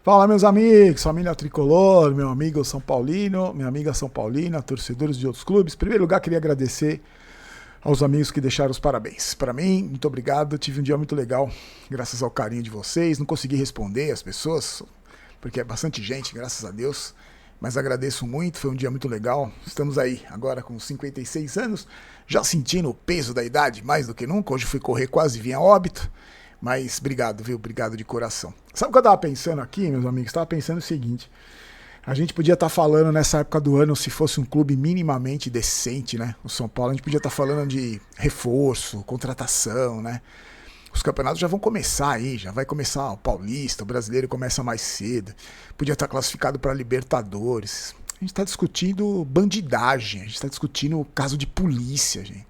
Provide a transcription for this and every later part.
Fala, meus amigos, família tricolor, meu amigo São Paulino, minha amiga São Paulina, torcedores de outros clubes. Em primeiro lugar, queria agradecer aos amigos que deixaram os parabéns. Para mim, muito obrigado, tive um dia muito legal, graças ao carinho de vocês. Não consegui responder as pessoas, porque é bastante gente, graças a Deus, mas agradeço muito, foi um dia muito legal. Estamos aí, agora com 56 anos, já sentindo o peso da idade, mais do que nunca. Hoje fui correr, quase vim a óbito. Mas obrigado, viu? Obrigado de coração. Sabe o que eu tava pensando aqui, meus amigos? Tava pensando o seguinte: a gente podia estar falando nessa época do ano, se fosse um clube minimamente decente, né? O São Paulo, a gente podia estar falando de reforço, contratação, né? Os campeonatos já vão começar aí, já vai começar o Paulista, o Brasileiro começa mais cedo. Podia estar classificado para Libertadores. A gente está discutindo bandidagem, a gente está discutindo o caso de polícia, gente.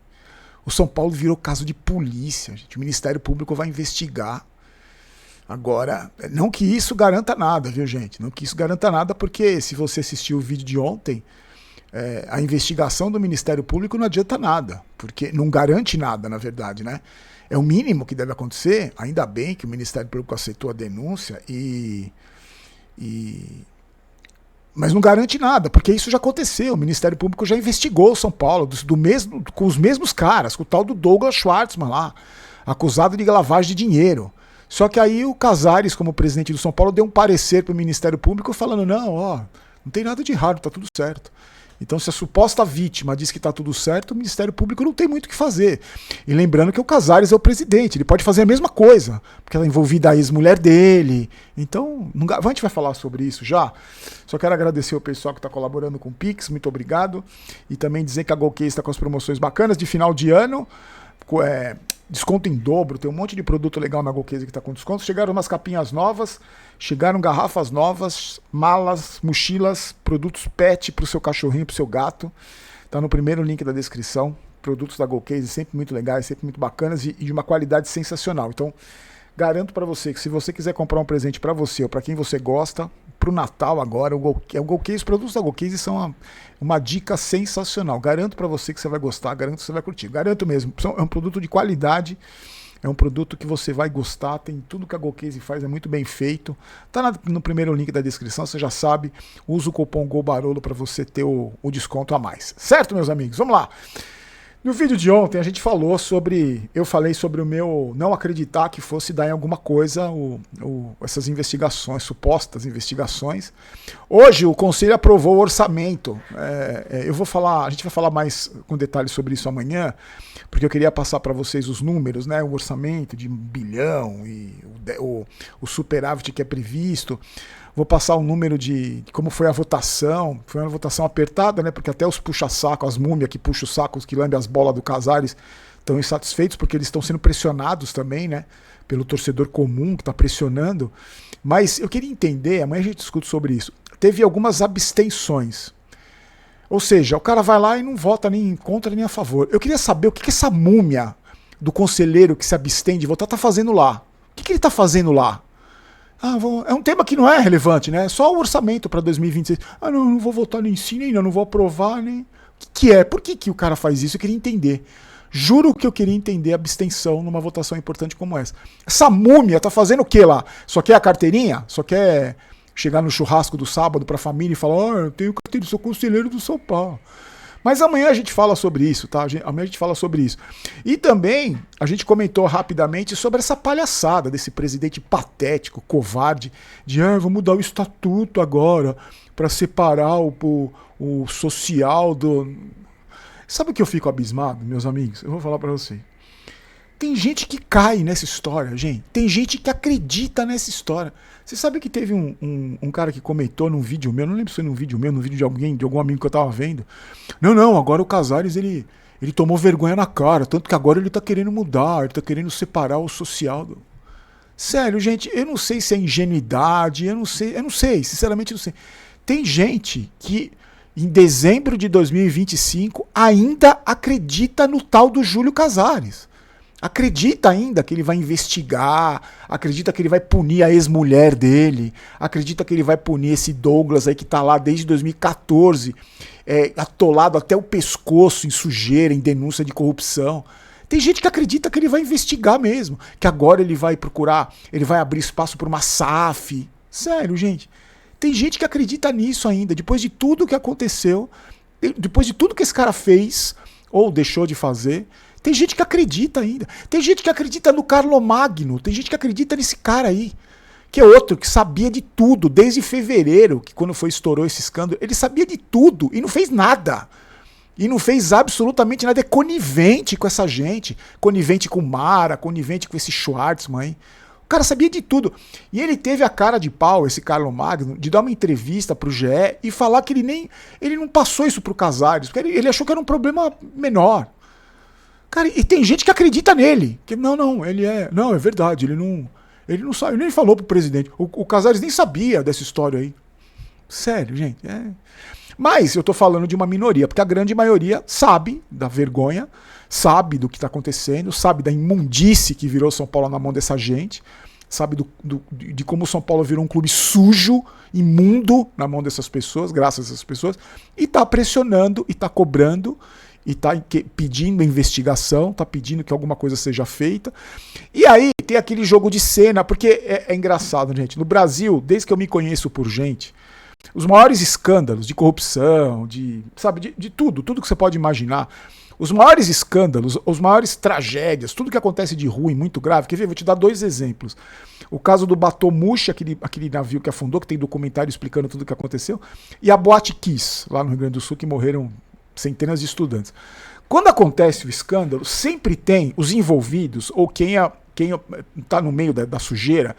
O São Paulo virou caso de polícia, gente. O Ministério Público vai investigar. Agora, não que isso garanta nada, viu, gente? Não que isso garanta nada, porque se você assistiu o vídeo de ontem, a investigação do Ministério Público não adianta nada, porque não garante nada, na verdade, né? É o mínimo que deve acontecer. Ainda bem que o Ministério Público aceitou a denúncia mas não garante nada, porque isso já aconteceu. O Ministério Público já investigou o São Paulo com os mesmos caras, com o tal do Douglas Schwartzman lá, acusado de lavagem de dinheiro. Só que aí o Casares, como presidente do São Paulo, deu um parecer para o Ministério Público falando, não tem nada de errado, tá tudo certo. Então, se a suposta vítima diz que está tudo certo, o Ministério Público não tem muito o que fazer. E lembrando que o Casares é o presidente, ele pode fazer a mesma coisa, porque ela é envolvida a ex-mulher dele. Então, a gente vai falar sobre isso já. Só quero agradecer o pessoal que está colaborando com o Pix, muito obrigado. E também dizer que a Golcase está com as promoções bacanas de final de ano. Desconto em dobro, tem um monte de produto legal na Golcase que está com desconto. Chegaram umas capinhas novas, chegaram garrafas novas, malas, mochilas, produtos pet para o seu cachorrinho, para o seu gato. Está no primeiro link da descrição. Produtos da Golcase sempre muito legais, sempre muito bacanas e de uma qualidade sensacional. Então, garanto para você que se você quiser comprar um presente para você ou para quem você gosta, para o Natal agora, o Golcase, os produtos da Golcase são uma dica sensacional. Garanto para você que você vai gostar, garanto que você vai curtir. Garanto mesmo, é um produto de qualidade, é um produto que você vai gostar, tem tudo que a Golcase faz, é muito bem feito. Tá no primeiro link da descrição, você já sabe, usa o cupom GOLBAROLO para você ter o desconto a mais. Certo, meus amigos? Vamos lá. No vídeo de ontem eu falei sobre o meu não acreditar que fosse dar em alguma coisa essas investigações, supostas investigações. Hoje o Conselho aprovou o orçamento. A gente vai falar mais com detalhes sobre isso amanhã, porque eu queria passar para vocês os números, né? O orçamento de 1 bilhão e o superávit que é previsto. Vou passar o número de como foi a votação. Foi uma votação apertada, né? Porque até os puxa-saco, as múmias que puxam os sacos, que lambem as bolas do Casares, estão insatisfeitos porque eles estão sendo pressionados também, né? Pelo torcedor comum que está pressionando. Mas eu queria entender, amanhã a gente discute sobre isso. Teve algumas abstenções. Ou seja, o cara vai lá e não vota nem contra nem a favor. Eu queria saber o que essa múmia do conselheiro que se abstém de votar está fazendo lá. O que ele está fazendo lá? É um tema que não é relevante, né? Só o orçamento para 2026. Não vou votar nem sim, nem não vou aprovar, nem... O que é? Por que o cara faz isso? Eu queria entender. Juro que eu queria entender a abstenção numa votação importante como essa. Essa múmia tá fazendo o que lá? Só quer a carteirinha? Só quer chegar no churrasco do sábado pra família e falar, eu tenho carteirinha, sou conselheiro do São Paulo. Mas amanhã a gente fala sobre isso, tá? Amanhã a gente fala sobre isso. E também a gente comentou rapidamente sobre essa palhaçada desse presidente patético, covarde, de vamos mudar o estatuto agora para separar o social do... Sabe o que eu fico abismado, meus amigos? Eu vou falar para você. Tem gente que cai nessa história, gente. Tem gente que acredita nessa história. Você sabe que teve um cara que comentou num vídeo meu, não lembro se foi num vídeo meu, num vídeo de algum amigo que eu tava vendo. Não, agora o Casares, ele tomou vergonha na cara, tanto que agora ele tá querendo mudar, ele tá querendo separar o social do... Sério, gente, eu não sei se é ingenuidade, eu não sei, sinceramente não sei. Tem gente que em dezembro de 2025 ainda acredita no tal do Júlio Casares. Acredita ainda que ele vai investigar, acredita que ele vai punir a ex-mulher dele, acredita que ele vai punir esse Douglas aí que tá lá desde 2014, atolado até o pescoço em sujeira, em denúncia de corrupção. Tem gente que acredita que ele vai investigar mesmo, que agora ele vai procurar, ele vai abrir espaço para uma SAF. Sério, gente. Tem gente que acredita nisso ainda, depois de tudo que aconteceu, depois de tudo que esse cara fez, ou deixou de fazer. Tem gente que acredita ainda. Tem gente que acredita no Carlomagno, tem gente que acredita nesse cara aí. Que é outro que sabia de tudo, desde fevereiro, que quando estourou esse escândalo, ele sabia de tudo e não fez nada. E não fez absolutamente nada, é conivente com essa gente, conivente com Mara, conivente com esse Schwartzman aí. O cara sabia de tudo. E ele teve a cara de pau, esse Carlomagno, de dar uma entrevista pro GE e falar que ele não passou isso pro Casares, porque ele achou que era um problema menor. Cara, e tem gente que acredita nele. Que não, é verdade, ele não sabe, nem falou pro presidente. O Casares nem sabia dessa história aí. Sério, gente. Mas eu tô falando de uma minoria, porque a grande maioria sabe da vergonha, sabe do que tá acontecendo, sabe da imundície que virou São Paulo na mão dessa gente, sabe de como o São Paulo virou um clube sujo, imundo na mão dessas pessoas, graças a essas pessoas, e tá pressionando, e tá cobrando, e tá pedindo investigação, tá pedindo que alguma coisa seja feita. E aí tem aquele jogo de cena, porque é engraçado, gente. No Brasil, desde que eu me conheço por gente, os maiores escândalos de corrupção, de tudo que você pode imaginar, os maiores escândalos, os maiores tragédias, tudo que acontece de ruim, muito grave. Quer ver? Vou te dar 2 exemplos. O caso do Batomushi, aquele navio que afundou, que tem documentário explicando tudo o que aconteceu, e a Boate Kiss, lá no Rio Grande do Sul, que morreram centenas de estudantes. Quando acontece o escândalo, sempre tem os envolvidos, ou quem está no meio da sujeira,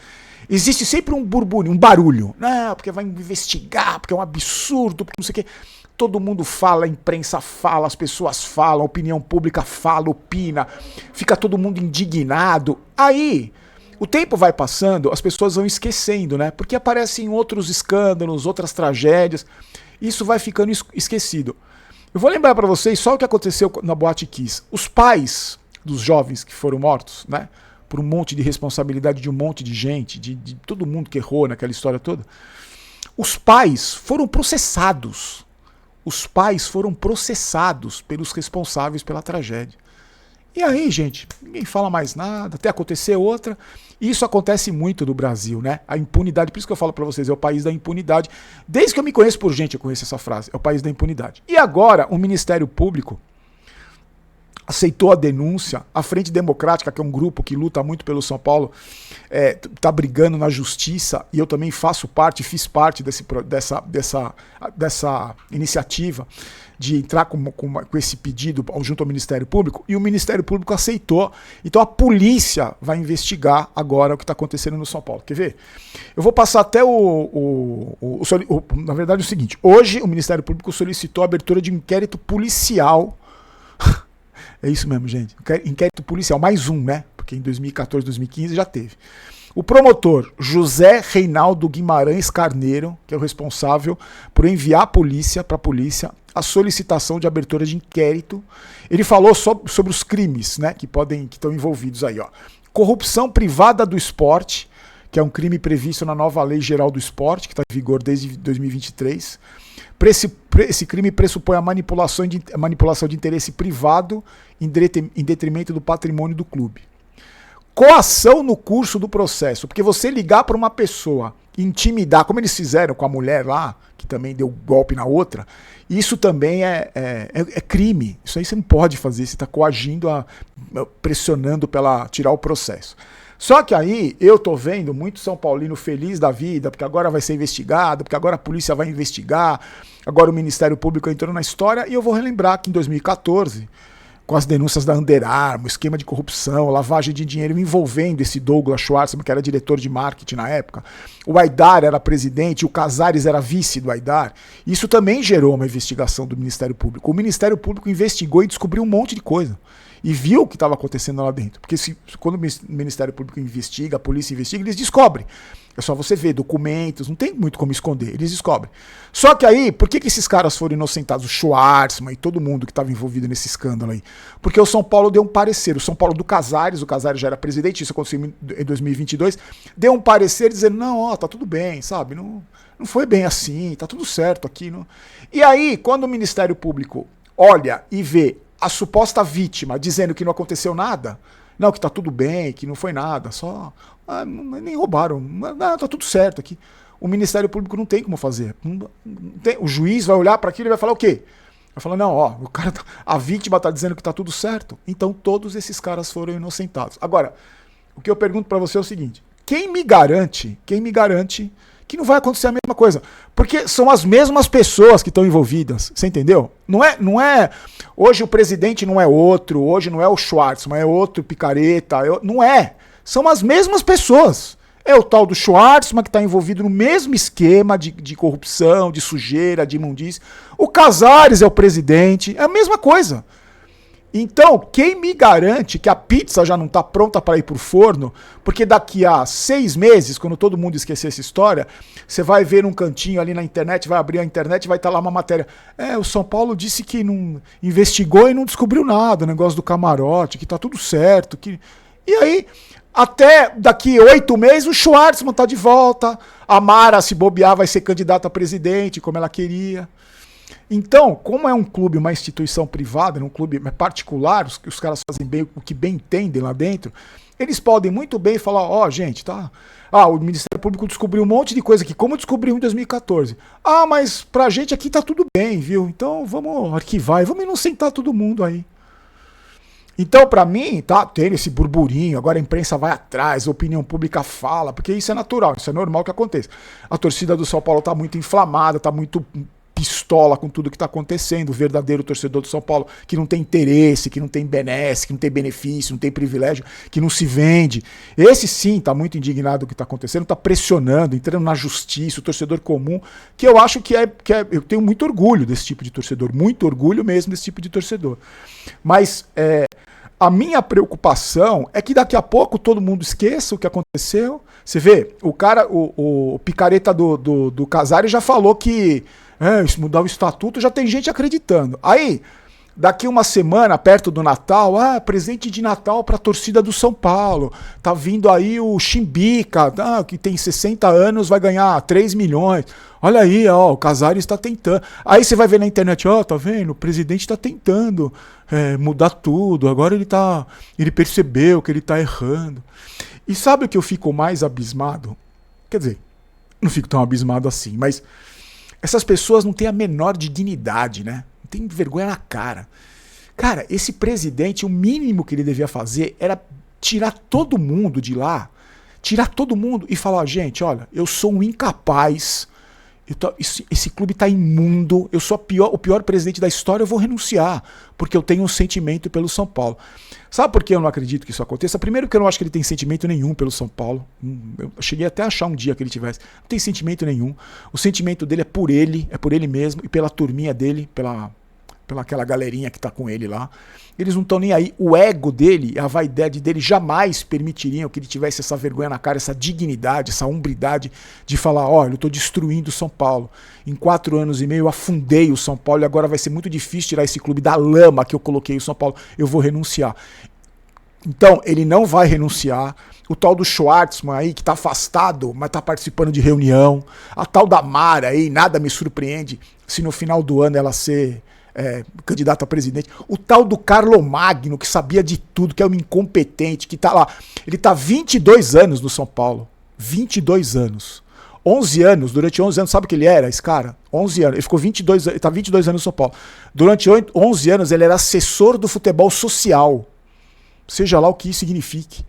existe sempre um burburinho, um barulho. Não, porque vai investigar, porque é um absurdo, porque não sei o quê. Todo mundo fala, a imprensa fala, as pessoas falam, a opinião pública fala, opina, fica todo mundo indignado. Aí, o tempo vai passando, as pessoas vão esquecendo, né? Porque aparecem outros escândalos, outras tragédias, isso vai ficando esquecido. Eu vou lembrar para vocês só o que aconteceu na Boate Kiss. Os pais dos jovens que foram mortos, né? Por um monte de responsabilidade de um monte de gente, de todo mundo que errou naquela história toda. Os pais foram processados. Os pais foram processados pelos responsáveis pela tragédia. E aí, gente, ninguém fala mais nada, até acontecer outra. E isso acontece muito no Brasil, né? A impunidade, por isso que eu falo pra vocês, é o país da impunidade. Desde que eu me conheço por gente, eu conheço essa frase, é o país da impunidade. E agora, o Ministério Público aceitou a denúncia, a Frente Democrática, que é um grupo que luta muito pelo São Paulo, tá brigando na justiça, e eu também fiz parte dessa iniciativa de entrar com esse pedido junto ao Ministério Público, e o Ministério Público aceitou. Então a polícia vai investigar agora o que está acontecendo no São Paulo. Quer ver? Eu vou passar até na verdade é o seguinte, hoje o Ministério Público solicitou a abertura de um inquérito policial. É isso mesmo, gente. Inquérito policial, mais um, né? Porque em 2014, 2015 já teve. O promotor José Reinaldo Guimarães Carneiro, que é o responsável por enviar para a polícia a solicitação de abertura de inquérito. Ele falou sobre os crimes, né, que estão envolvidos aí, ó. Corrupção privada do esporte, que é um crime previsto na nova Lei Geral do Esporte, que está em vigor desde 2023. Esse crime pressupõe a manipulação de interesse privado em detrimento do patrimônio do clube. Coação no curso do processo, porque você ligar para uma pessoa, intimidar, como eles fizeram com a mulher lá, que também deu golpe na outra, isso também é crime. Isso aí você não pode fazer, você está coagindo, pressionando para tirar o processo. Só que aí eu tô vendo muito São Paulino feliz da vida, porque agora vai ser investigado, porque agora a polícia vai investigar, agora o Ministério Público entrou na história, e eu vou relembrar que em 2014, com as denúncias da Under Armour, esquema de corrupção, lavagem de dinheiro envolvendo esse Douglas Schwartzman, que era diretor de marketing na época, o Aidar era presidente, o Casares era vice do Aidar, isso também gerou uma investigação do Ministério Público. O Ministério Público investigou e descobriu um monte de coisa. E viu o que estava acontecendo lá dentro. Porque quando o Ministério Público investiga, a polícia investiga, eles descobrem. É só você ver documentos, não tem muito como esconder, eles descobrem. Só que aí, por que esses caras foram inocentados? O Schwartzman e todo mundo que estava envolvido nesse escândalo aí? Porque o São Paulo deu um parecer. O São Paulo do Casares, o Casares já era presidente, isso aconteceu em 2022, deu um parecer dizendo, não, ó, tá tudo bem, sabe? Não foi bem assim, tá tudo certo aqui. Não... E aí, quando o Ministério Público olha e vê a suposta vítima dizendo que não aconteceu nada, não, que tá tudo bem, que não foi nada, só nem roubaram, não, tá tudo certo aqui. o Ministério Público não tem como fazer. O juiz vai olhar para aquilo e vai falar o quê? Vai falar, não, ó, a vítima está dizendo que está tudo certo, então todos esses caras foram inocentados. Agora, o que eu pergunto para você é o seguinte, quem me garante que não vai acontecer a mesma coisa? Porque são as mesmas pessoas que estão envolvidas, você entendeu? Não é, hoje o presidente não é outro, hoje não é o Schwartzman, é outro picareta, não é. São as mesmas pessoas. É o tal do Schwartzman que está envolvido no mesmo esquema de corrupção, de sujeira, de imundície. O Casares é o presidente, é a mesma coisa. Então, quem me garante que a pizza já não está pronta para ir para o forno, porque daqui a 6 meses, quando todo mundo esquecer essa história, você vai ver um cantinho ali na internet, vai abrir a internet e vai estar lá uma matéria. O São Paulo disse que não investigou e não descobriu nada, o negócio do camarote, que está tudo certo. E aí, até daqui 8 meses, o Schwartzman está de volta, a Mara, se bobear, vai ser candidata a presidente, como ela queria. Então, como é um clube, uma instituição privada, um clube particular, os caras fazem bem o que bem entendem lá dentro, eles podem muito bem falar, ó, gente, tá? O Ministério Público descobriu um monte de coisa aqui, como descobriu em 2014. Mas pra gente aqui tá tudo bem, viu? Então vamos arquivar e vamos inocentar todo mundo aí. Então, pra mim, tá, tem esse burburinho, agora a imprensa vai atrás, a opinião pública fala, porque isso é natural, isso é normal que aconteça. A torcida do São Paulo tá muito inflamada, tá muito pistola com tudo que está acontecendo, o verdadeiro torcedor do São Paulo, que não tem interesse, que não tem benesse, que não tem benefício, não tem privilégio, que não se vende. Esse sim está muito indignado com o que está acontecendo, está pressionando, entrando na justiça, o torcedor comum, que eu acho que eu tenho muito orgulho desse tipo de torcedor, muito orgulho mesmo desse tipo de torcedor. Mas a minha preocupação é que daqui a pouco todo mundo esqueça o que aconteceu. Você vê, o cara, o picareta do Casares já falou que isso mudar o estatuto, já tem gente acreditando. Aí, daqui uma semana, perto do Natal, presente de Natal para a torcida do São Paulo. Tá vindo aí o Chimbica, que tem 60 anos, vai ganhar 3 milhões. Olha aí, o Casares está tentando. Aí você vai ver na internet, tá vendo? O presidente está tentando mudar tudo. Agora ele percebeu que ele está errando. E sabe o que eu fico mais abismado? Quer dizer, não fico tão abismado assim, mas essas pessoas não têm a menor dignidade, né? Não tem vergonha na cara. Cara, esse presidente, o mínimo que ele devia fazer era tirar todo mundo de lá, tirar todo mundo e falar, gente, olha, eu sou um incapaz, esse clube tá imundo, eu sou o pior presidente da história, eu vou renunciar, porque eu tenho um sentimento pelo São Paulo. Sabe por que eu não acredito que isso aconteça? Primeiro porque eu não acho que ele tem sentimento nenhum pelo São Paulo. Eu cheguei até a achar um dia que ele tivesse. Não tem sentimento nenhum. O sentimento dele é por ele mesmo e pela turminha dele, pela aquela galerinha que tá com ele lá. Eles não estão nem aí. O ego dele, a vaidade dele jamais permitiriam que ele tivesse essa vergonha na cara, essa dignidade, essa hombridade de falar, olha, eu tô destruindo o São Paulo. Em 4 anos e meio eu afundei o São Paulo e agora vai ser muito difícil tirar esse clube da lama que eu coloquei o São Paulo. Eu vou renunciar. Então, ele não vai renunciar. O tal do Schwartzman aí, que tá afastado, mas tá participando de reunião. A tal da Mara aí, nada me surpreende se no final do ano ela ser candidato a presidente. O tal do Carlomagno, que sabia de tudo, que é um incompetente, que tá lá. Ele tá 22 anos no São Paulo. 22 anos. 11 anos, durante 11 anos, sabe o que ele era, esse cara? 11 anos. Ele ficou 22, ele tá 22 anos no São Paulo. Durante 11 anos ele era assessor do futebol social. Seja lá o que isso signifique.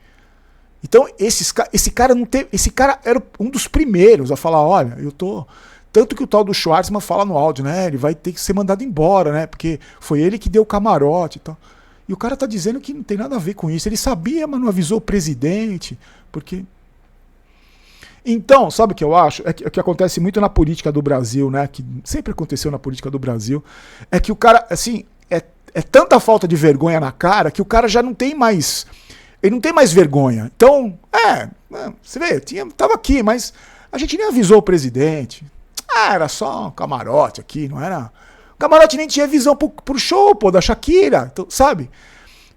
Então, esse cara não teve. Esse cara era um dos primeiros a falar, olha, eu tô. Tanto que o tal do Schwartzman fala no áudio, né? Ele vai ter que ser mandado embora, né? Porque foi ele que deu o camarote e tal. E o cara tá dizendo que não tem nada a ver com isso. Ele sabia, mas não avisou o presidente. Porque. Então, sabe o que eu acho? É que acontece muito na política do Brasil, né? Que sempre aconteceu na política do Brasil. É que o cara, assim, é tanta falta de vergonha na cara que o cara já não tem mais. Ele não tem mais vergonha. Então, você vê, tava aqui, mas a gente nem avisou o presidente. Era só um camarote aqui, não era? O camarote nem tinha visão pro show, pô, da Shakira, então, sabe?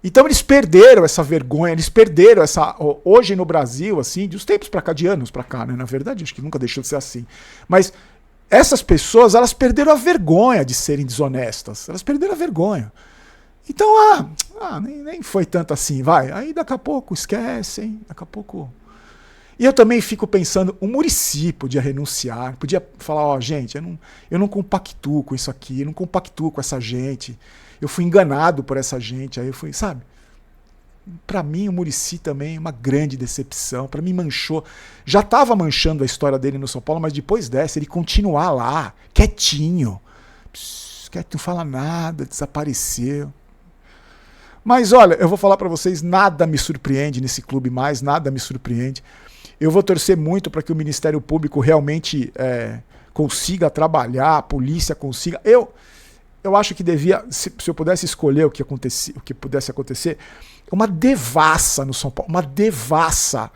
Então eles perderam essa vergonha, eles perderam essa. Hoje no Brasil, assim, de uns tempos pra cá, de anos pra cá, né? Na verdade, acho que nunca deixou de ser assim. Mas essas pessoas, elas perderam a vergonha de serem desonestas. Elas perderam a vergonha. Então, nem foi tanto assim, vai. Aí daqui a pouco esquecem, daqui a pouco. E eu também fico pensando, o Muricy podia renunciar, podia falar, ó, gente, eu não compactuo com isso aqui, eu não compactuo com essa gente, eu fui enganado por essa gente, aí eu fui, sabe? Pra mim o Muricy também é uma grande decepção, pra mim manchou, já estava manchando a história dele no São Paulo, mas depois dessa ele continuar lá, quietinho, não fala nada, desapareceu. Mas olha, eu vou falar pra vocês, nada me surpreende nesse clube mais, nada me surpreende. Eu vou torcer muito para que o Ministério Público realmente consiga trabalhar, a polícia consiga. Eu acho que devia, se eu pudesse escolher o que pudesse acontecer, uma devassa no São Paulo, uma devassa.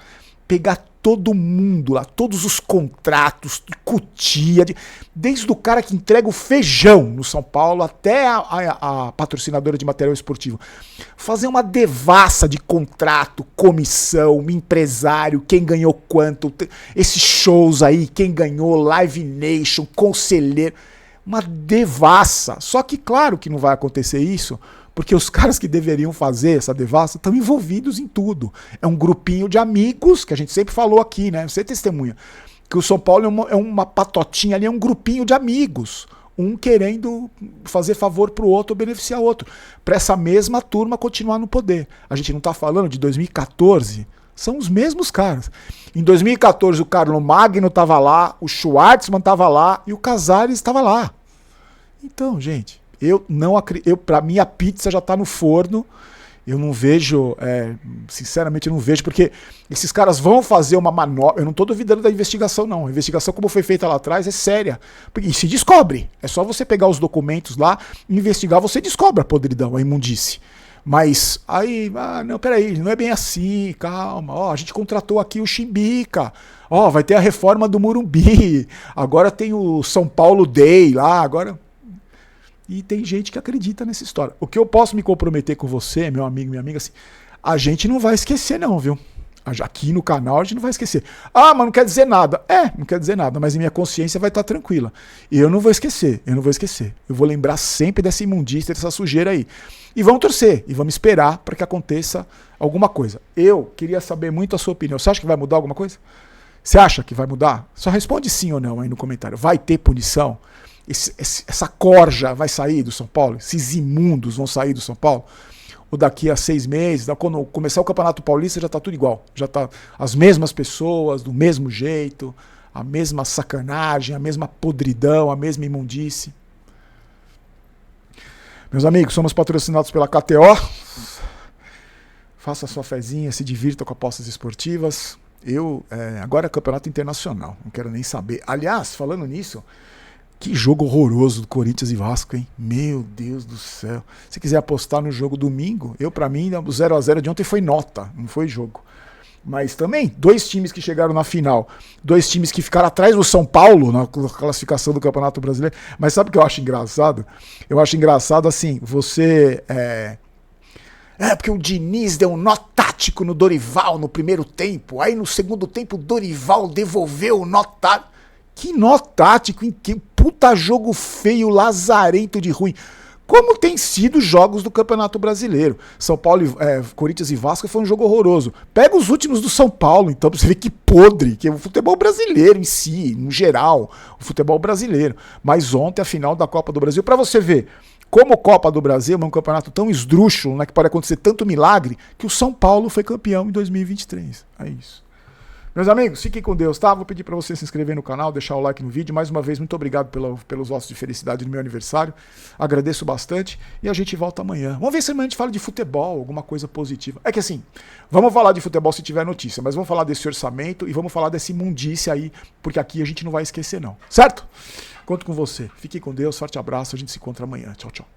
Pegar todo mundo lá, todos os contratos, cutia, desde o cara que entrega o feijão no São Paulo até a patrocinadora de material esportivo. Fazer uma devassa de contrato, comissão, empresário, quem ganhou quanto, esses shows aí, quem ganhou, Live Nation, conselheiro. Uma devassa. Só que claro que não vai acontecer isso, porque os caras que deveriam fazer essa devassa estão envolvidos em tudo. É um grupinho de amigos, que a gente sempre falou aqui, né? Você testemunha. Que o São Paulo é uma patotinha ali, é um grupinho de amigos. Um querendo fazer favor pro outro ou beneficiar o outro. Para essa mesma turma continuar no poder. A gente não tá falando de 2014. São os mesmos caras. Em 2014 o Carlos Magno tava lá, o Schwartzman tava lá e o Casares estava lá. Então, gente, eu não acredito. Para mim a pizza já tá no forno. Eu não vejo, sinceramente eu não vejo, porque esses caras vão fazer uma manobra. Eu não tô duvidando da investigação, não. A investigação, como foi feita lá atrás, é séria. E se descobre. É só você pegar os documentos lá e investigar, você descobre a podridão, a imundície. Mas aí, não, peraí, não é bem assim, calma. Ó, a gente contratou aqui o Chimbica. Ó, vai ter a reforma do Morumbi. Agora tem o São Paulo Day lá, agora. E tem gente que acredita nessa história. O que eu posso me comprometer com você, meu amigo, minha amiga, assim, a gente não vai esquecer não, viu? Aqui no canal a gente não vai esquecer. Ah, mas não quer dizer nada. Não quer dizer nada, mas minha consciência vai estar tranquila. E eu não vou esquecer, eu não vou esquecer. Eu vou lembrar sempre dessa imundícia, dessa sujeira aí. E vamos torcer, e vamos esperar para que aconteça alguma coisa. Eu queria saber muito a sua opinião. Você acha que vai mudar alguma coisa? Você acha que vai mudar? Só responde sim ou não aí no comentário. Vai ter punição? Essa corja vai sair do São Paulo? Esses imundos vão sair do São Paulo? Ou daqui a 6 meses, quando começar o Campeonato Paulista, já tá tudo igual. Já tá as mesmas pessoas, do mesmo jeito, a mesma sacanagem, a mesma podridão, a mesma imundície. Meus amigos, somos patrocinados pela KTO. Faça a sua fezinha, se divirta com apostas esportivas. Agora é campeonato internacional, não quero nem saber. Aliás, falando nisso, que jogo horroroso do Corinthians e Vasco, hein? Meu Deus do céu. Se quiser apostar no jogo domingo, pra mim, o 0x0 de ontem foi nota, não foi jogo. Mas também, 2 times que chegaram na final, 2 times que ficaram atrás do São Paulo na classificação do Campeonato Brasileiro. Mas sabe o que eu acho engraçado? Eu acho engraçado assim, você... porque o Diniz deu um nó tático no Dorival no primeiro tempo, aí no segundo tempo o Dorival devolveu o nó tático. Que nó tático, que puta jogo feio, lazarento de ruim. Como tem sido os jogos do Campeonato Brasileiro. São Paulo, Corinthians e Vasco foi um jogo horroroso. Pega os últimos do São Paulo, então, pra você ver que podre, que é o futebol brasileiro em si, no geral, o futebol brasileiro. Mas ontem, a final da Copa do Brasil, pra você ver, como Copa do Brasil é um campeonato tão esdrúxulo, né, que pode acontecer tanto milagre, que o São Paulo foi campeão em 2023. É isso. Meus amigos, fiquem com Deus, tá? Vou pedir para você se inscrever no canal, deixar o like no vídeo. Mais uma vez, muito obrigado pelos votos de felicidade no meu aniversário. Agradeço bastante e a gente volta amanhã. Vamos ver se amanhã a gente fala de futebol, alguma coisa positiva. É que assim, vamos falar de futebol se tiver notícia, mas vamos falar desse orçamento e vamos falar dessa imundícia aí, porque aqui a gente não vai esquecer não, certo? Conto com você. Fiquem com Deus, forte abraço, a gente se encontra amanhã. Tchau, tchau.